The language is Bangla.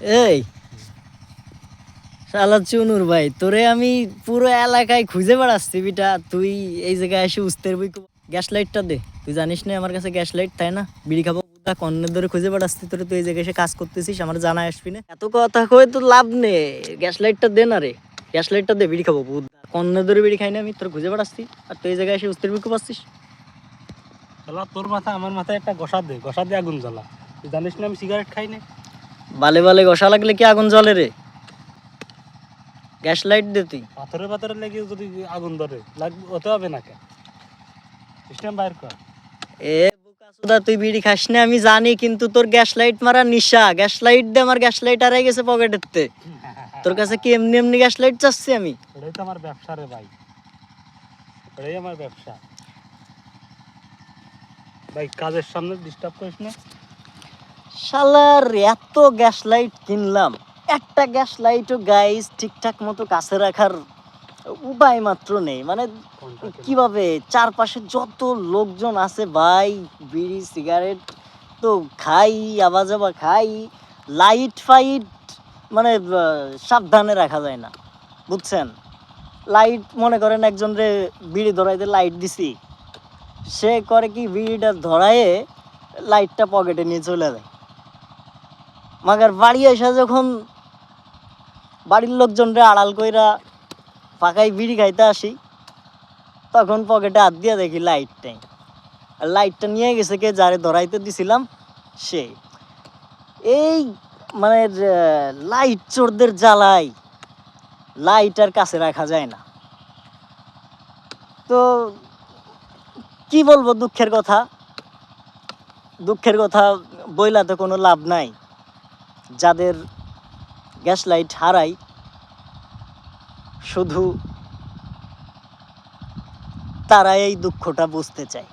এই শালা চুনুর ভাই, তোরে আমি পুরো এলাকায় খুঁজে বেড়াচ্ছি বিটা, তুই এই জায়গায় এসে উস্তের বই। গ্যাস লাইটটা দে, তুই জানিস না আমার কাছে গ্যাস লাইট তাই না? বিড়ি খাবো কন্নের ধরে খুঁজে বেড়াচ্ছি তোরে, তুই এই জায়গায় এসে কাজ করতেছিস, আমার জানাই আসবি না। এত কথা কয়ে তো লাভ নেই, গ্যাস লাইটটা দে না রে, গ্যাস লাইটটা দে, বিড়ি খাবো কন্নের ধরে বিড়ি খাই না আমি, তোর খুঁজে বেড়াচ্ছি আর তুই এই জায়গায় এসে উস্তের বই পাচ্ছিস। শালা তোর মাথা আমার মাথায় একটা ঘষা দে আগুন জ্বালা। তুই জানিস না আমি সিগারেট খাই না। বালে বালে ঘষা লাগলে কি আগুন জ্বলে রে? গ্যাস লাইট দে তুই। পাথরে লেগে যদি আগুন ধরে লাগবে হতে হবে না কেন? সিস্টেম বাইর কর। এ বোকাচোদা, তুই বিড়ি খাস না আমি জানি, কিন্তু তোর গ্যাস লাইট মারা নিশা। গ্যাস লাইট দে, আমার গ্যাস লাইট হারাই গেছে পকেটেতে। তোর কাছে কি এমনি এমনি গ্যাস লাইট চাচ্ছি আমি? এটাই তো আমার ব্যবসা রে ভাই, এটাই আমার ব্যবসা ভাই। কাজের সামনে ডিস্টার্ব করিস না। শালার এত গ্যাস লাইট কিনলাম, একটা গ্যাস লাইটও গাইস ঠিকঠাক মতো কাছে রাখার উপায় মাত্র নেই। মানে কিভাবে চারপাশে যত লোকজন আছে ভাই, বিড়ি সিগারেট তো খাই, আবার যাবা খাই, লাইট ফাইট মানে সাবধানে রাখা যায় না, বুঝছেন? লাইট মনে করেন একজন রে বিড়ি ধরাইতে লাইট দিছি, সে করে কি বিড়িটা ধরায়ে লাইটটা পকেটে নিয়ে চলে যায়। মাগার বাড়ি এসে যখন বাড়ির লোকজনরে আড়াল কইরা ফাঁকায় বিড়ি খাইতে আসি, তখন পকেটে হাত দিয়ে দেখি লাইট নেই। আর লাইটটা নিয়ে গেছে কে, যারে ধরাইতে দিছিলাম সে। এই মানে লাইট চোরদের জ্বালাই লাইট আর কাছে রাখা যায় না। তো কি বলবো, দুঃখের কথা বইলা তো কোনো লাভ নাই। যাদের গ্যাস লাইট হারাই, শুধু তারা এই দুঃখটা বুঝতে চায়।